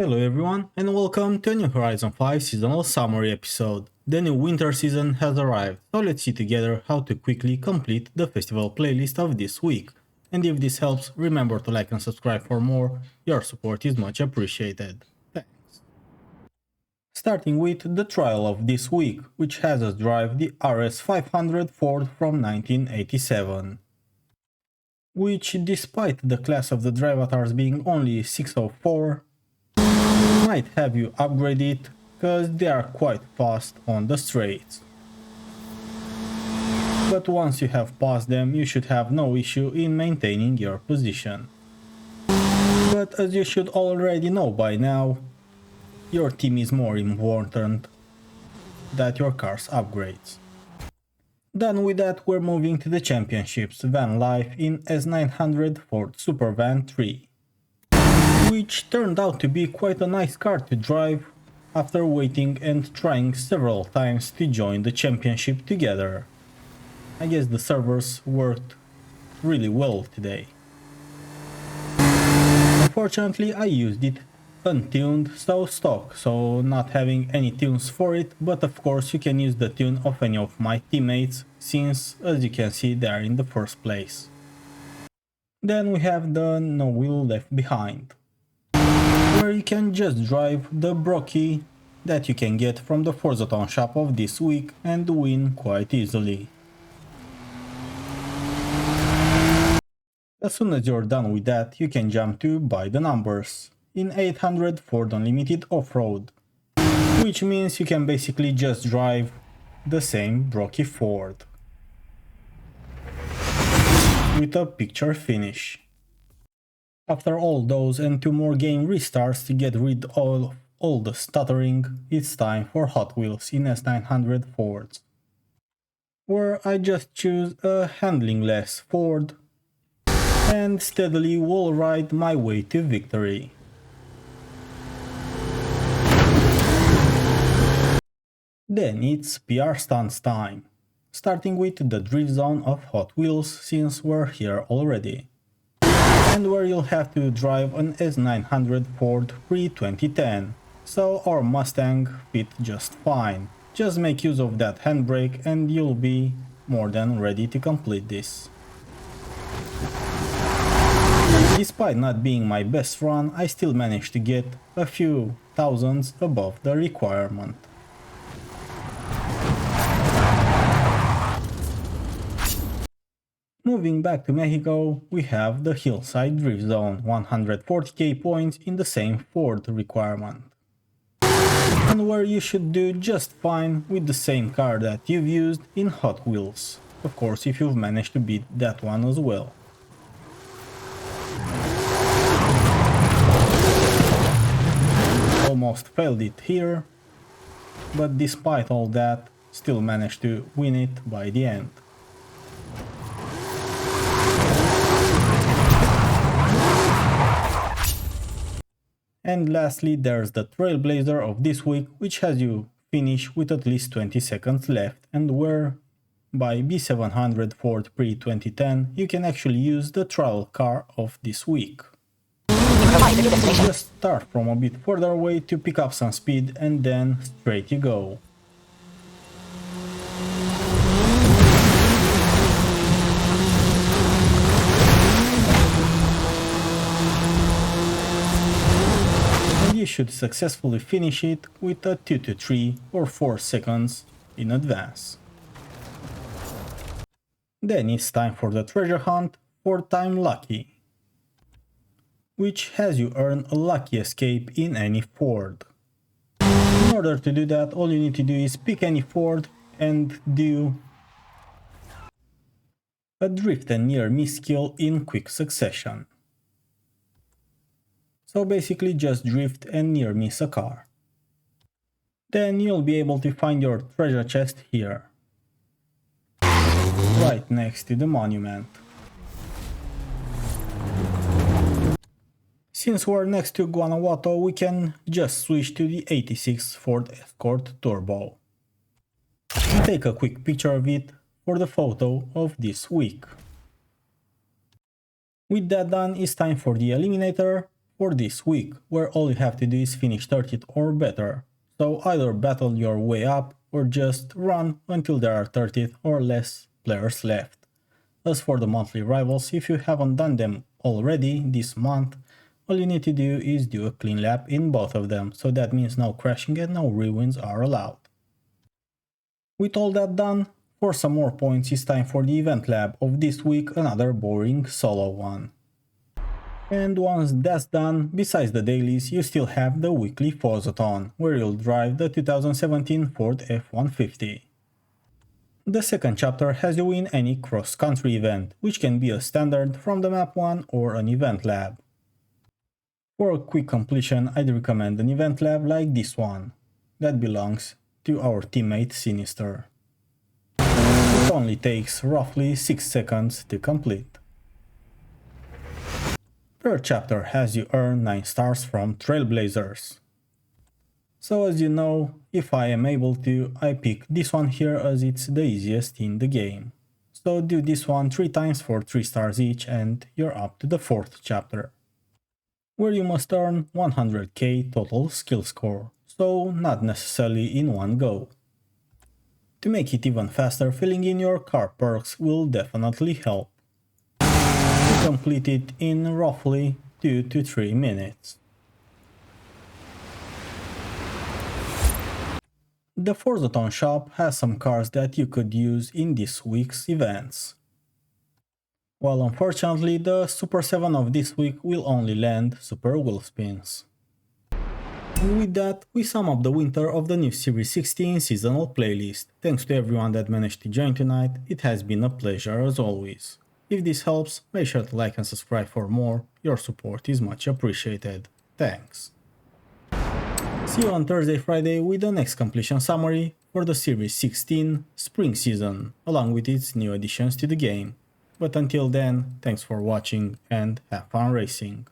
Hello everyone and welcome to a new Horizon 5 seasonal summary episode. The new winter season has arrived, so let's see together how to quickly complete the festival playlist of this week. And if this helps, remember to like and subscribe for more, your support is much appreciated. Thanks. Starting with the trial of this week, which has us drive the RS500 Ford from 1987. Which, despite the class of the drive avatars being only 604, might have you upgrade it, cause they are quite fast on the straights. But once you have passed them, you should have no issue in maintaining your position. But as you should already know by now, your team is more important than your car's upgrades. Done with that, we're moving to the championships van life in S900 Ford Supervan 3. Which turned out to be quite a nice car to drive after waiting and trying several times to join the championship together. I guess the servers worked really well today. Unfortunately, I used it untuned, so stock, so not having any tunes for it, but of course you can use the tune of any of my teammates, since as you can see they are in the first place. Then we have the No Wheel Left Behind, where you can just drive the Brocky that you can get from the Forzathon Shop of this week and win quite easily. As soon as you're done with that, you can jump to By the Numbers in 800 Ford Unlimited Off-Road, which means you can basically just drive the same Brocky Ford with a picture finish. After all those and 2 more game restarts to get rid of all the stuttering, it's time for Hot Wheels in S900 Fords, where I just choose a handling-less Ford and steadily wall ride my way to victory. Then it's PR Stunts time, starting with the drift zone of Hot Wheels since we're here already, and where you'll have to drive an S900 Ford pre-2010, so our Mustang fit just fine. Just make use of that handbrake and you'll be more than ready to complete this. Despite not being my best run, I still managed to get a few thousands above the requirement. Moving back to Mexico, we have the Hillside Drift Zone, 140k points in the same Ford requirement, and where you should do just fine with the same car that you've used in Hot Wheels, of course if you've managed to beat that one as well. Almost failed it here, but despite all that, still managed to win it by the end. And lastly, there's the trailblazer of this week, which has you finish with at least 20 seconds left, and where by B700 Ford pre-2010 you can actually use the trial car of this week. Just start from a bit further away to pick up some speed and then straight you go. You should successfully finish it with a 2 to 3 or 4 seconds in advance. Then it's time for the treasure hunt for Time Lucky, which has you earn a lucky escape in any Ford. In order to do that, all you need to do is pick any Ford and do a drift and near miss skill in quick succession. So basically just drift and near miss a car. Then you'll be able to find your treasure chest here, right next to the monument. Since we're next to Guanajuato, we can just switch to the 86 Ford Escort Turbo and take a quick picture of it for the photo of this week. With that done, it's time for the Eliminator for this week, where all you have to do is finish 30th or better. So either battle your way up or just run until there are 30th or less players left. As for the monthly rivals, if you haven't done them already this month, all you need to do is do a clean lap in both of them, so that means no crashing and no rewins are allowed. With all that done, for some more points it's time for the event lab of this week, another boring solo one. And once that's done, besides the dailies, you still have the weekly Forzathon, where you'll drive the 2017 Ford F-150. The second chapter has you win any cross-country event, which can be a standard from the map one or an event lab. For a quick completion, I'd recommend an event lab like this one, that belongs to our teammate Sinister. It only takes roughly 6 seconds to complete. Third chapter has you earn 9 stars from trailblazers. So as you know, if I am able to, I pick this one here as it's the easiest in the game. So do this one 3 times for 3 stars each and you're up to the fourth chapter, where you must earn 100k total skill score, so not necessarily in one go. To make it even faster, filling in your car perks will definitely help. You complete it in roughly 2 to 3 minutes. The Forzathon Shop has some cars that you could use in this week's events. While unfortunately the Super7 of this week will only land super wheel spins. And with that, we sum up the winter of the new Series 16 seasonal playlist. Thanks to everyone that managed to join tonight, it has been a pleasure as always. If this helps, make sure to like and subscribe for more, your support is much appreciated. Thanks. See you on Thursday, Friday with the next completion summary for the Series 16 spring season, along with its new additions to the game. But until then, thanks for watching and have fun racing.